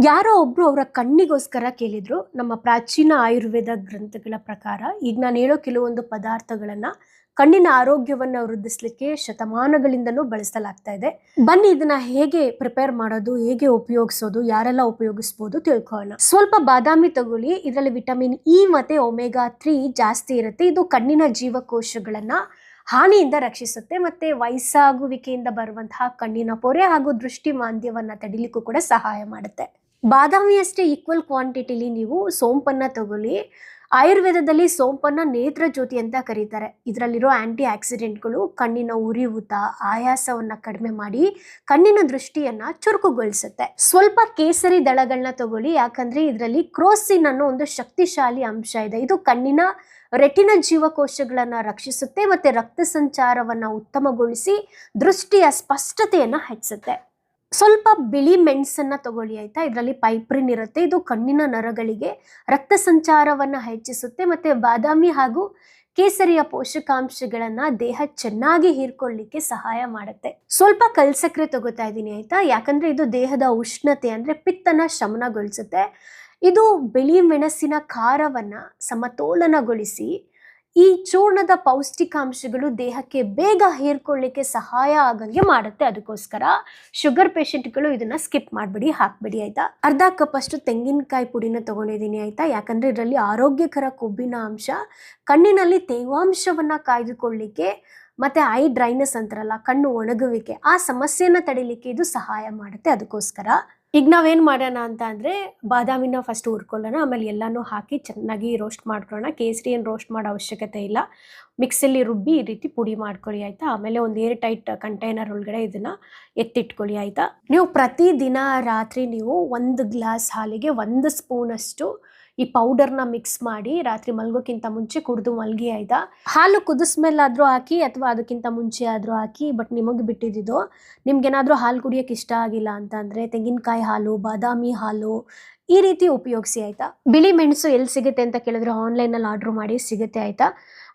ಯಾರೋ ಒಬ್ರು ಅವರ ಕಣ್ಣಿಗೋಸ್ಕರ ಕೇಳಿದ್ರು. ನಮ್ಮ ಪ್ರಾಚೀನ ಆಯುರ್ವೇದ ಗ್ರಂಥಗಳ ಪ್ರಕಾರ ಈಗ ನಾನು ಹೇಳೋ ಕೆಲವೊಂದು ಪದಾರ್ಥಗಳನ್ನ ಕಣ್ಣಿನ ಆರೋಗ್ಯವನ್ನ ವೃದ್ಧಿಸ್ಲಿಕ್ಕೆ ಶತಮಾನಗಳಿಂದನೂ ಬಳಸಲಾಗ್ತಾ ಇದೆ. ಬನ್ನಿ ಇದನ್ನ ಹೇಗೆ ಪ್ರಿಪೇರ್ ಮಾಡೋದು, ಹೇಗೆ ಉಪಯೋಗಿಸೋದು, ಯಾರೆಲ್ಲ ಉಪಯೋಗಿಸ್ಬೋದು ತಿಳ್ಕೊಳ್ಳೋಣ. ಸ್ವಲ್ಪ ಬಾದಾಮಿ ತಗೊಳ್ಳಿ. ಇದರಲ್ಲಿ ವಿಟಮಿನ್ ಇ ಮತ್ತೆ ಒಮೆಗಾ 3 ಜಾಸ್ತಿ ಇರುತ್ತೆ. ಇದು ಕಣ್ಣಿನ ಜೀವಕೋಶಗಳನ್ನ ಹಾನಿಯಿಂದ ರಕ್ಷಿಸುತ್ತೆ ಮತ್ತೆ ವಯಸ್ಸಾಗುವಿಕೆಯಿಂದ ಬರುವಂತಹ ಕಣ್ಣಿನ ಪೊರೆ ಹಾಗೂ ದೃಷ್ಟಿ ಮಾಂದ್ಯವನ್ನ ತಡಿಲಿಕ್ಕೂ ಕೂಡ ಸಹಾಯ ಮಾಡುತ್ತೆ. ಬಾದಾಮಿ ಅಷ್ಟೇ ಈಕ್ವಲ್ ಕ್ವಾಂಟಿಟಿಲಿ ನೀವು ಸೋಂಪನ್ನ ತಗೊಳ್ಳಿ. ಆಯುರ್ವೇದದಲ್ಲಿ ಸೋಂಪನ್ನ ನೇತ್ರ ಜ್ಯೋತಿ ಅಂತ ಕರೀತಾರೆ. ಇದರಲ್ಲಿರೋ ಆಂಟಿ ಆಕ್ಸಿಡೆಂಟ್ಗಳು ಕಣ್ಣಿನ ಉರಿಯೂತ, ಆಯಾಸವನ್ನ ಕಡಿಮೆ ಮಾಡಿ ಕಣ್ಣಿನ ದೃಷ್ಟಿಯನ್ನ ಚುರುಕುಗೊಳಿಸುತ್ತೆ. ಸ್ವಲ್ಪ ಕೇಸರಿ ದಳಗಳನ್ನ ತಗೊಳ್ಳಿ, ಯಾಕಂದ್ರೆ ಇದರಲ್ಲಿ ಕ್ರೋಸಿನ್ ಅನ್ನೋ ಒಂದು ಶಕ್ತಿಶಾಲಿ ಅಂಶ ಇದೆ. ಇದು ಕಣ್ಣಿನ ರೆಟಿನ ಜೀವಕೋಶಗಳನ್ನ ರಕ್ಷಿಸುತ್ತೆ ಮತ್ತೆ ರಕ್ತ ಸಂಚಾರವನ್ನ ಉತ್ತಮಗೊಳಿಸಿ ದೃಷ್ಟಿಯ ಸ್ಪಷ್ಟತೆಯನ್ನ ಹೆಚ್ಚಿಸುತ್ತೆ. ಸ್ವಲ್ಪ ಬಿಳಿ ಮೆಣಸನ್ನ ತಗೊಳ್ಳಿ ಆಯ್ತಾ. ಇದರಲ್ಲಿ ಪೈಪ್ರಿನ್ ಇರುತ್ತೆ. ಇದು ಕಣ್ಣಿನ ನರಗಳಿಗೆ ರಕ್ತ ಸಂಚಾರವನ್ನ ಹೆಚ್ಚಿಸುತ್ತೆ ಮತ್ತೆ ಬಾದಾಮಿ ಹಾಗೂ ಕೇಸರಿಯ ಪೋಷಕಾಂಶಗಳನ್ನ ದೇಹ ಚೆನ್ನಾಗಿ ಹೀರ್ಕೊಳ್ಳಿಕ್ಕೆ ಸಹಾಯ ಮಾಡುತ್ತೆ. ಸ್ವಲ್ಪ ಕಲ್ಸಕ್ರೆ ತಗೋತಾ ಇದ್ದೀನಿ ಆಯ್ತಾ, ಯಾಕಂದ್ರೆ ಇದು ದೇಹದ ಉಷ್ಣತೆ ಅಂದ್ರೆ ಪಿತ್ತನ ಶಮನಗೊಳಿಸುತ್ತೆ. ಇದು ಬಿಳಿ ಮೆಣಸಿನ ಖಾರವನ್ನ ಸಮತೋಲನಗೊಳಿಸಿ ಈ ಚೂರ್ಣದ ಪೌಷ್ಟಿಕಾಂಶಗಳು ದೇಹಕ್ಕೆ ಬೇಗ ಹೀರ್ಕೊಳ್ಳಿಕ್ಕೆ ಸಹಾಯ ಆಗಂಗೆ ಮಾಡುತ್ತೆ. ಅದಕ್ಕೋಸ್ಕರ ಶುಗರ್ ಪೇಷಂಟ್ಗಳು ಇದನ್ನ ಸ್ಕಿಪ್ ಮಾಡ್ಬಿಡಿ, ಹಾಕ್ಬಿಡಿ ಆಯ್ತಾ. ಅರ್ಧ ಕಪ್ ಅಷ್ಟು ತೆಂಗಿನಕಾಯಿ ಪುಡಿನ ತಗೊಂಡಿದ್ದೀನಿ ಆಯ್ತಾ, ಯಾಕಂದ್ರೆ ಇದರಲ್ಲಿ ಆರೋಗ್ಯಕರ ಕೊಬ್ಬಿನ ಅಂಶ ಕಣ್ಣಿನಲ್ಲಿ ತೇವಾಂಶವನ್ನ ಕಾಯ್ದುಕೊಳ್ಳಿಕ್ಕೆ ಮತ್ತೆ ಐ ಡ್ರೈನೆಸ್ ಅಂತಾರಲ್ಲ, ಕಣ್ಣು ಒಣಗುವಿಕೆ, ಆ ಸಮಸ್ಯೆನ ತಡಿಲಿಕ್ಕೆ ಇದು ಸಹಾಯ ಮಾಡುತ್ತೆ. ಅದಕ್ಕೋಸ್ಕರ ಈಗ ನಾವೇನು ಮಾಡೋಣ ಅಂತ ಅಂದರೆ ಬಾದಾಮಿನ ಫಸ್ಟ್ ಹುರ್ಕೊಳ್ಳೋಣ, ಆಮೇಲೆ ಎಲ್ಲನೂ ಹಾಕಿ ಚೆನ್ನಾಗಿ ರೋಸ್ಟ್ ಮಾಡ್ಕೊಳ್ಳೋಣ. ಕೇಸರಿ ಏನು ರೋಸ್ಟ್ ಮಾಡೋ ಅವಶ್ಯಕತೆ ಇಲ್ಲ, ಮಿಕ್ಸಲ್ಲಿ ರುಬ್ಬಿ ಈ ರೀತಿ ಪುಡಿ ಮಾಡ್ಕೊಳ್ಳಿ ಆಯಿತಾ. ಆಮೇಲೆ ಒಂದು ಏರ್ ಟೈಟ್ ಕಂಟೈನರ್ ಒಳಗಡೆ ಇದನ್ನು ಎತ್ತಿಟ್ಕೊಳ್ಳಿ ಆಯಿತಾ. ನೀವು ಪ್ರತಿದಿನ ರಾತ್ರಿ ನೀವು 1 ಗ್ಲಾಸ್ ಹಾಲಿಗೆ 1 ಸ್ಪೂನಷ್ಟು ಈ ಪೌಡರ್ನ ಮಿಕ್ಸ್ ಮಾಡಿ ರಾತ್ರಿ ಮಲ್ಗೋಕ್ಕಿಂತ ಮುಂಚೆ ಕುಡಿದು ಮಲ್ಗಿ ಆಯ್ತಾ. ಹಾಲು ಕುದಿಸ್ಮೇಲಾದರೂ ಹಾಕಿ ಅಥವಾ ಅದಕ್ಕಿಂತ ಮುಂಚೆ ಆದರೂ ಹಾಕಿ, ಬಟ್ ನಿಮಗೆ ಬಿಟ್ಟಿದ್ದು. ನಿಮ್ಗೇನಾದರೂ ಹಾಲು ಕುಡಿಯೋಕೆ ಇಷ್ಟ ಆಗಿಲ್ಲ ಅಂತಂದರೆ ತೆಂಗಿನಕಾಯಿ ಹಾಲು, ಬಾದಾಮಿ ಹಾಲು ಈ ರೀತಿ ಉಪಯೋಗಿಸಿ ಆಯಿತಾ. ಬಿಳಿ ಮೆಣಸು ಎಲ್ಲಿ ಸಿಗುತ್ತೆ ಅಂತ ಕೇಳಿದ್ರೆ ಆನ್ಲೈನಲ್ಲಿ ಆರ್ಡ್ರ್ ಮಾಡಿ ಸಿಗುತ್ತೆ ಆಯಿತಾ.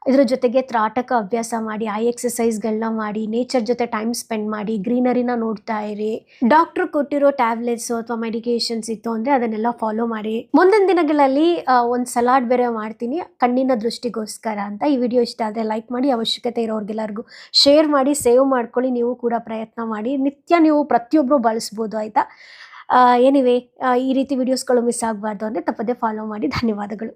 ಇದ್ರ ಜೊತೆಗೆ ತ್ರಾಟಕ ಅಭ್ಯಾಸ ಮಾಡಿ, ಐ ಎಕ್ಸಸೈಸ್ಗಳನ್ನ ಮಾಡಿ, ನೇಚರ್ ಜೊತೆ ಟೈಮ್ ಸ್ಪೆಂಡ್ ಮಾಡಿ, ಗ್ರೀನರಿನ ನೋಡ್ತಾ ಇರಿ. ಡಾಕ್ಟ್ರು ಕೊಟ್ಟಿರೋ ಟ್ಯಾಬ್ಲೆಟ್ಸು ಅಥವಾ ಮೆಡಿಕೇಶನ್ಸ್ ಇತ್ತು ಅಂದರೆ ಅದನ್ನೆಲ್ಲ ಫಾಲೋ ಮಾಡಿ. ಮುಂದಿನ ದಿನಗಳಲ್ಲಿ ಒಂದು ಸಲಾಡ್ ಬೇರೆ ಮಾಡ್ತೀನಿ ಕಣ್ಣಿನ ದೃಷ್ಟಿಗೋಸ್ಕರ ಅಂತ. ಈ ವಿಡಿಯೋ ಇಷ್ಟ ಆದರೆ ಲೈಕ್ ಮಾಡಿ, ಅವಶ್ಯಕತೆ ಇರೋರಿಗೆಲ್ಲರಿಗೂ ಶೇರ್ ಮಾಡಿ, ಸೇವ್ ಮಾಡ್ಕೊಳ್ಳಿ. ನೀವು ಕೂಡ ಪ್ರಯತ್ನ ಮಾಡಿ, ನಿತ್ಯ ನೀವು ಪ್ರತಿಯೊಬ್ಬರು ಬಳಸ್ಬೋದು ಆಯಿತಾ. ಎನಿವೇ ಈ ರೀತಿ ವಿಡಿಯೋಸ್ಗಳು ಮಿಸ್ ಆಗಬಾರ್ದು ಅಂದರೆ ತಪ್ಪದೇ ಫಾಲೋ ಮಾಡಿ. ಧನ್ಯವಾದಗಳು.